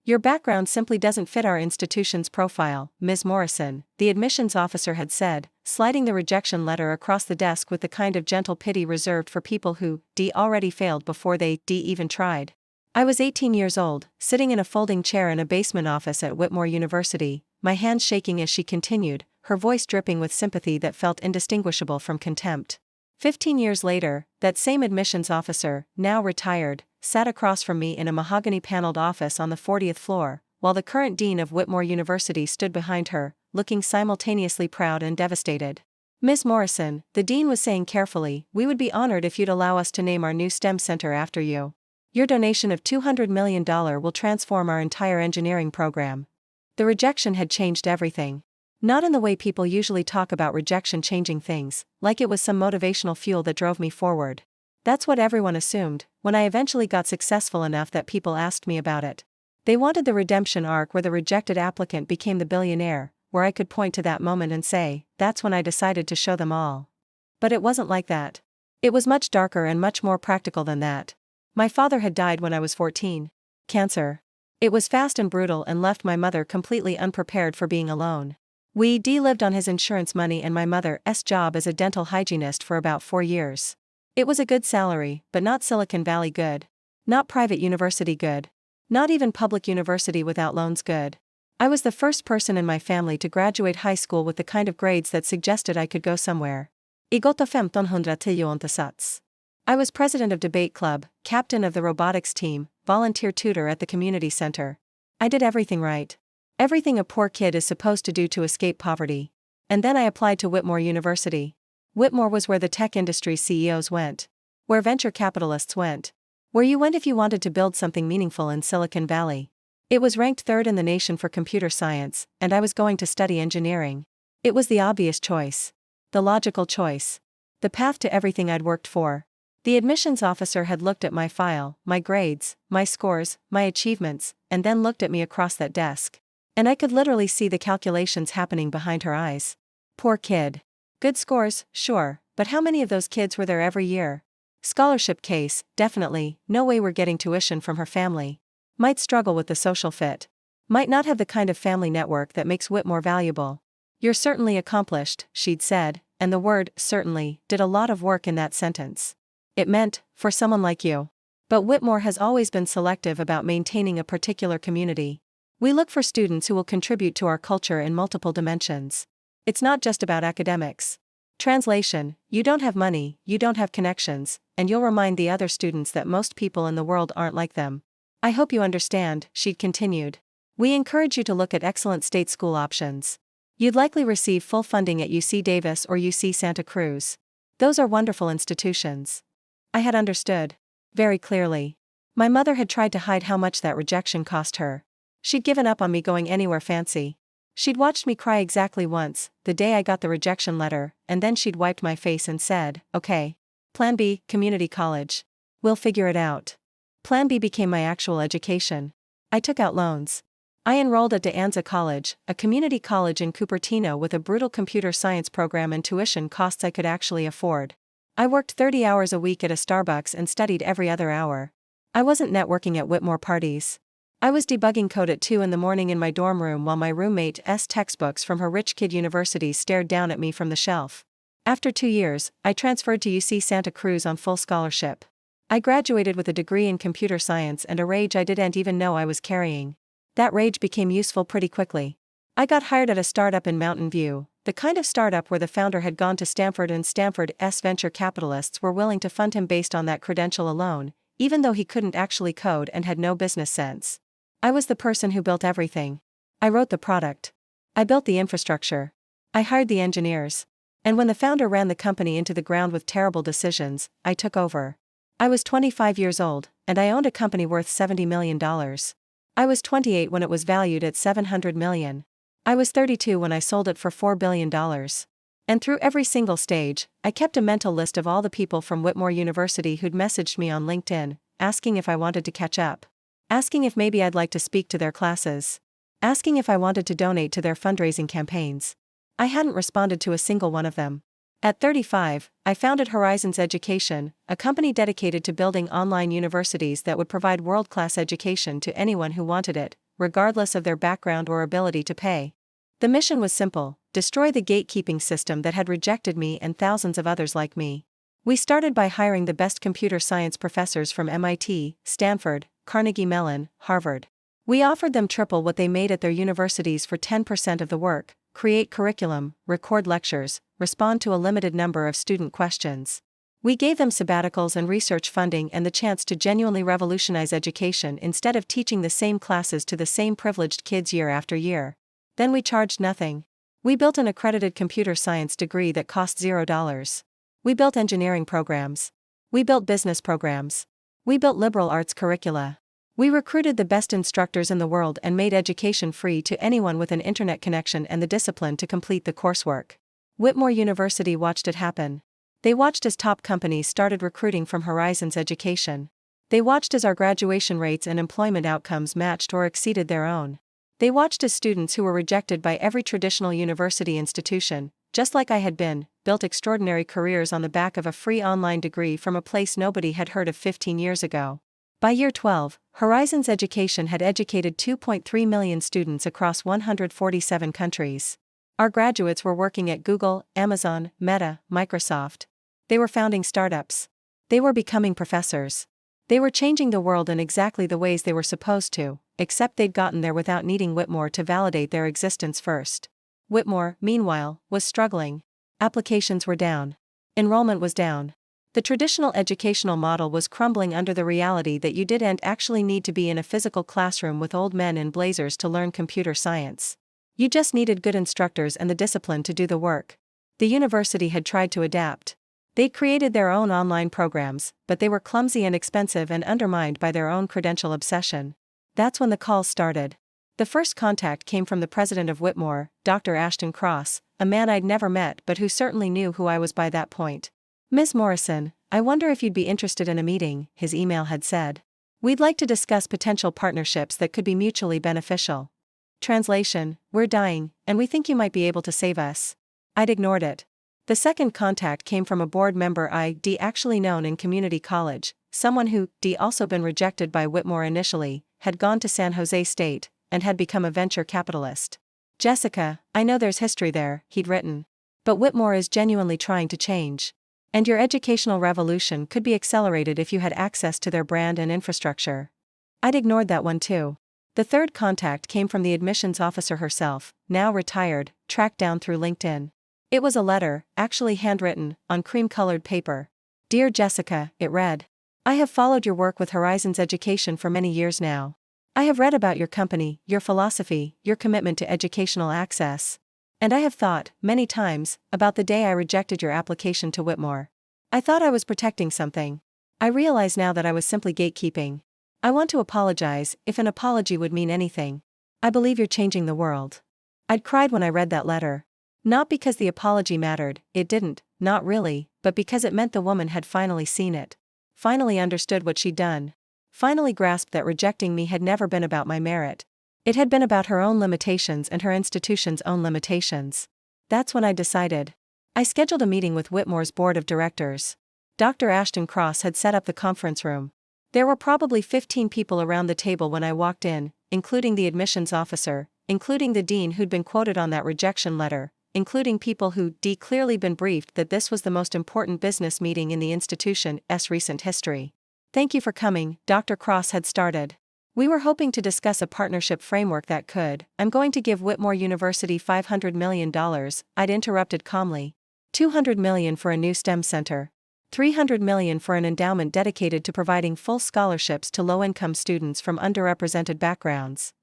Your background simply doesn't fit our institution's profile, Ms. Morrison, the admissions officer had said, sliding the rejection letter across the desk with the kind of gentle pity reserved for people who already failed before they even tried. I was 18 years old, sitting in a folding chair in a basement office at Whitmore University, my hands shaking as she continued, her voice dripping with sympathy that felt indistinguishable from contempt. 15 years later, that same admissions officer, now retired, sat across from me in a mahogany-paneled office on the 40th floor, while the current dean of Whitmore University stood behind her, looking simultaneously proud and devastated. Ms. Morrison, the dean was saying carefully, we would be honored if you'd allow us to name our new STEM center after you. Your donation of $200 million will transform our entire engineering program. The rejection had changed everything. Not in the way people usually talk about rejection changing things, like it was some motivational fuel that drove me forward. That's what everyone assumed, when I eventually got successful enough that people asked me about it. They wanted the redemption arc where the rejected applicant became the billionaire, where I could point to that moment and say, that's when I decided to show them all. But it wasn't like that. It was much darker and much more practical than that. My father had died when I was 14. Cancer. It was fast and brutal and left my mother completely unprepared for being alone. We lived on his insurance money and my mother's job as a dental hygienist for about 4 years. It was a good salary, but not Silicon Valley good. Not private university good. Not even public university without loans good. I was the first person in my family to graduate high school with the kind of grades that suggested I could go somewhere. I gått 1510 inte sats. I was president of debate club, captain of the robotics team, volunteer tutor at the community center. I did everything right. Everything a poor kid is supposed to do to escape poverty. And then I applied to Whitmore University. Whitmore was where the tech industry's CEOs went. Where venture capitalists went. Where you went if you wanted to build something meaningful in Silicon Valley. It was ranked third in the nation for computer science, and I was going to study engineering. It was the obvious choice. The logical choice. The path to everything I'd worked for. The admissions officer had looked at my file, my grades, my scores, my achievements, and then looked at me across that desk. And I could literally see the calculations happening behind her eyes. Poor kid. Good scores, sure, but how many of those kids were there every year? Scholarship case, definitely, no way we're getting tuition from her family. Might struggle with the social fit. Might not have the kind of family network that makes Whitmore valuable. You're certainly accomplished, she'd said, and the word, certainly, did a lot of work in that sentence. It meant, for someone like you. But Whitmore has always been selective about maintaining a particular community. We look for students who will contribute to our culture in multiple dimensions. It's not just about academics. Translation, you don't have money, you don't have connections, and you'll remind the other students that most people in the world aren't like them. I hope you understand, she'd continued. We encourage you to look at excellent state school options. You'd likely receive full funding at UC Davis or UC Santa Cruz. Those are wonderful institutions. I had understood. Very clearly. My mother had tried to hide how much that rejection cost her. She'd given up on me going anywhere fancy. She'd watched me cry exactly once, the day I got the rejection letter, and then she'd wiped my face and said, okay. Plan B, community college. We'll figure it out. Plan B became my actual education. I took out loans. I enrolled at De Anza College, a community college in Cupertino with a brutal computer science program and tuition costs I could actually afford. I worked 30 hours a week at a Starbucks and studied every other hour. I wasn't networking at Whitmore parties. I was debugging code at 2 in the morning in my dorm room while my roommate's textbooks from her rich kid university stared down at me from the shelf. After 2 years, I transferred to UC Santa Cruz on full scholarship. I graduated with a degree in computer science and a rage I didn't even know I was carrying. That rage became useful pretty quickly. I got hired at a startup in Mountain View, the kind of startup where the founder had gone to Stanford and Stanford's venture capitalists were willing to fund him based on that credential alone, even though he couldn't actually code and had no business sense. I was the person who built everything. I wrote the product. I built the infrastructure. I hired the engineers. And when the founder ran the company into the ground with terrible decisions, I took over. I was 25 years old, and I owned a company worth $70 million. I was 28 when it was valued at $700 million. I was 32 when I sold it for $4 billion. And through every single stage, I kept a mental list of all the people from Whitmore University who'd messaged me on LinkedIn, asking if I wanted to catch up. Asking if maybe I'd like to speak to their classes. Asking if I wanted to donate to their fundraising campaigns. I hadn't responded to a single one of them. At 35, I founded Horizons Education, a company dedicated to building online universities that would provide world-class education to anyone who wanted it, regardless of their background or ability to pay. The mission was simple: destroy the gatekeeping system that had rejected me and thousands of others like me. We started by hiring the best computer science professors from MIT, Stanford, Carnegie Mellon, Harvard. We offered them triple what they made at their universities for 10% of the work: create curriculum, record lectures, respond to a limited number of student questions. We gave them sabbaticals and research funding and the chance to genuinely revolutionize education instead of teaching the same classes to the same privileged kids year after year. Then we charged nothing. We built an accredited computer science degree that cost $0. We built engineering programs. We built business programs. We built liberal arts curricula. We recruited the best instructors in the world and made education free to anyone with an internet connection and the discipline to complete the coursework. Whitmore University watched it happen. They watched as top companies started recruiting from Horizons Education. They watched as our graduation rates and employment outcomes matched or exceeded their own. They watched as students who were rejected by every traditional university institution, just like I had been, built extraordinary careers on the back of a free online degree from a place nobody had heard of 15 years ago. By year 12, Horizons Education had educated 2.3 million students across 147 countries. Our graduates were working at Google, Amazon, Meta, Microsoft. They were founding startups. They were becoming professors. They were changing the world in exactly the ways they were supposed to, except they'd gotten there without needing Whitmore to validate their existence first. Whitmore, meanwhile, was struggling. Applications were down. Enrollment was down. The traditional educational model was crumbling under the reality that you didn't actually need to be in a physical classroom with old men in blazers to learn computer science. You just needed good instructors and the discipline to do the work. The university had tried to adapt. They'd created their own online programs, but they were clumsy and expensive and undermined by their own credential obsession. That's when the calls started. The first contact came from the president of Whitmore, Dr. Ashton Cross, a man I'd never met but who certainly knew who I was by that point. "Ms. Morrison, I wonder if you'd be interested in a meeting," his email had said. "We'd like to discuss potential partnerships that could be mutually beneficial." Translation: "We're dying, and we think you might be able to save us." I'd ignored it. The second contact came from a board member I'd actually known in community college, someone who also been rejected by Whitmore initially, had gone to San Jose State, and had become a venture capitalist. "Jessica, I know there's history there," he'd written. "But Whitmore is genuinely trying to change. And your educational revolution could be accelerated if you had access to their brand and infrastructure." I'd ignored that one too. The third contact came from the admissions officer herself, now retired, tracked down through LinkedIn. It was a letter, actually handwritten, on cream-colored paper. "Dear Jessica," it read. "I have followed your work with Horizons Education for many years now. I have read about your company, your philosophy, your commitment to educational access. And I have thought, many times, about the day I rejected your application to Whitmore. I thought I was protecting something. I realize now that I was simply gatekeeping. I want to apologize, if an apology would mean anything. I believe you're changing the world." I'd cried when I read that letter. Not because the apology mattered, it didn't, not really, but because it meant the woman had finally seen it. Finally understood what she'd done. Finally grasped that rejecting me had never been about my merit. It had been about her own limitations and her institution's own limitations. That's when I decided. I scheduled a meeting with Whitmore's board of directors. Dr. Ashton Cross had set up the conference room. There were probably 15 people around the table when I walked in, including the admissions officer, including the dean who'd been quoted on that rejection letter, including people who'd clearly been briefed that this was the most important business meeting in the institution's recent history. "Thank you for coming," Dr. Cross had started. "We were hoping to discuss a partnership framework that could." "I'm going to give Whitmore University $500 million, I'd interrupted calmly. $200 million for a new STEM center. $300 million for an endowment dedicated to providing full scholarships to low-income students from underrepresented backgrounds."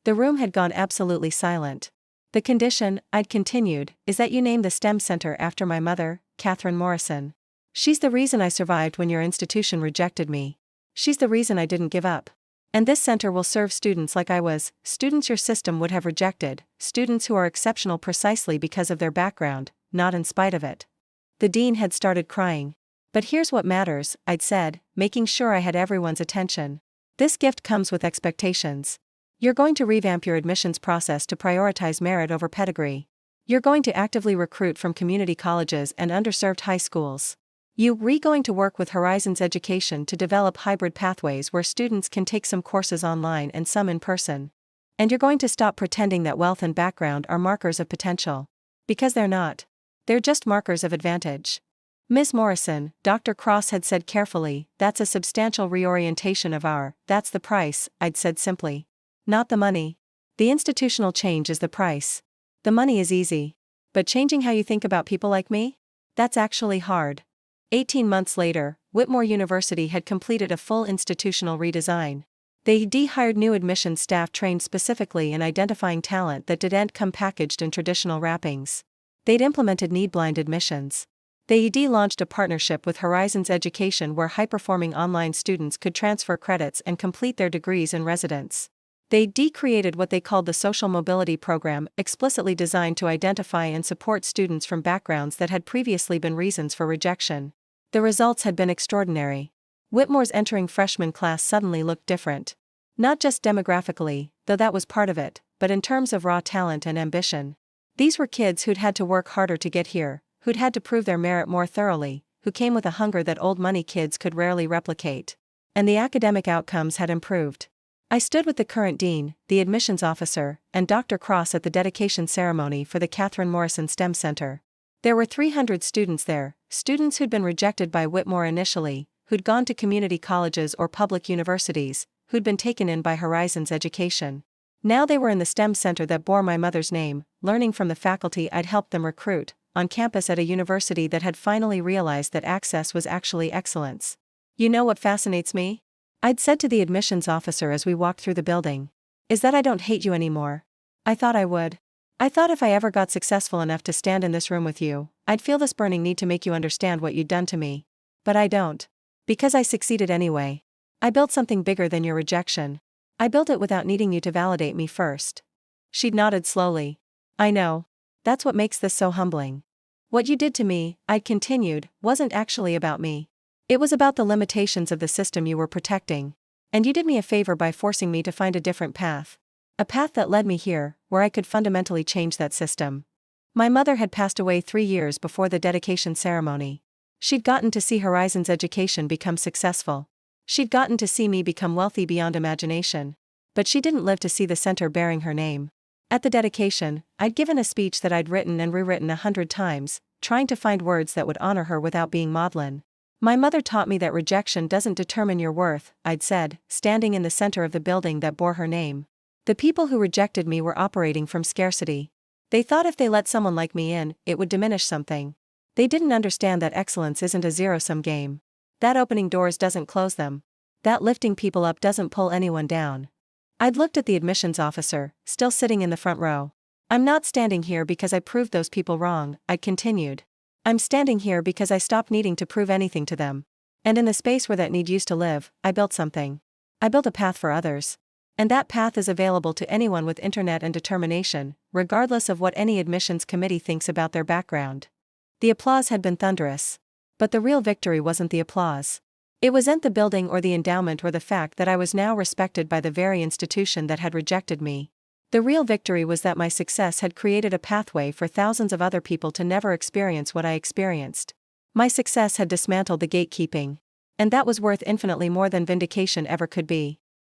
The room had gone absolutely silent. "The condition," I'd continued, "is that you name the STEM center after my mother, Catherine Morrison. She's the reason I survived when your institution rejected me. She's the reason I didn't give up. And this center will serve students like I was, students your system would have rejected, students who are exceptional precisely because of their background, not in spite of it." The dean had started crying. "But here's what matters," I'd said, making sure I had everyone's attention. "This gift comes with expectations. You're going to revamp your admissions process to prioritize merit over pedigree. You're going to actively recruit from community colleges and underserved high schools. You're going to work with Horizons Education to develop hybrid pathways where students can take some courses online and some in person. And you're going to stop pretending that wealth and background are markers of potential. Because they're not. They're just markers of advantage. Ms. Morrison, Dr. Cross had said carefully, that's a substantial reorientation of that's the price, I'd said simply. Not the money. The institutional change is the price. The money is easy. But changing how you think about people like me? That's actually hard. 18 months later, Whitmore University had completed a full institutional redesign. They hired new admissions staff trained specifically in identifying talent that didn't come packaged in traditional wrappings. They'd implemented need-blind admissions. They launched a partnership with Horizons Education where high-performing online students could transfer credits and complete their degrees in residence. They created what they called the Social Mobility Program, explicitly designed to identify and support students from backgrounds that had previously been reasons for rejection. The results had been extraordinary. Whitmore's entering freshman class suddenly looked different. Not just demographically, though that was part of it, but in terms of raw talent and ambition. These were kids who'd had to work harder to get here, who'd had to prove their merit more thoroughly, who came with a hunger that old money kids could rarely replicate. And the academic outcomes had improved. I stood with the current dean, the admissions officer, and Dr. Cross at the dedication ceremony for the Catherine Morrison STEM Center. There were 300 students there, students who'd been rejected by Whitmore initially, who'd gone to community colleges or public universities, who'd been taken in by Horizons Education. Now they were in the STEM center that bore my mother's name, learning from the faculty I'd helped them recruit, on campus at a university that had finally realized that access was actually excellence. You know what fascinates me? I'd said to the admissions officer as we walked through the building. Is that I don't hate you anymore. I thought I would. I thought if I ever got successful enough to stand in this room with you, I'd feel this burning need to make you understand what you'd done to me. But I don't. Because I succeeded anyway. I built something bigger than your rejection. I built it without needing you to validate me first. She'd nodded slowly. I know. That's what makes this so humbling. What you did to me, I'd continued, wasn't actually about me. It was about the limitations of the system you were protecting. And you did me a favor by forcing me to find a different path. A path that led me here, where I could fundamentally change that system. My mother had passed away 3 years before the dedication ceremony. She'd gotten to see Horizons Education become successful. She'd gotten to see me become wealthy beyond imagination. But she didn't live to see the center bearing her name. At the dedication, I'd given a speech that I'd written and rewritten 100 times, trying to find words that would honor her without being maudlin. My mother taught me that rejection doesn't determine your worth, I'd said, standing in the center of the building that bore her name. The people who rejected me were operating from scarcity. They thought if they let someone like me in, it would diminish something. They didn't understand that excellence isn't a zero-sum game. That opening doors doesn't close them. That lifting people up doesn't pull anyone down. I'd looked at the admissions officer, still sitting in the front row. I'm not standing here because I proved those people wrong, I'd continued. I'm standing here because I stopped needing to prove anything to them. And in the space where that need used to live, I built something. I built a path for others. And that path is available to anyone with internet and determination, regardless of what any admissions committee thinks about their background. The applause had been thunderous. But the real victory wasn't the applause. It wasn't the building or the endowment or the fact that I was now respected by the very institution that had rejected me. The real victory was that my success had created a pathway for thousands of other people to never experience what I experienced. My success had dismantled the gatekeeping. And that was worth infinitely more than vindication ever could be.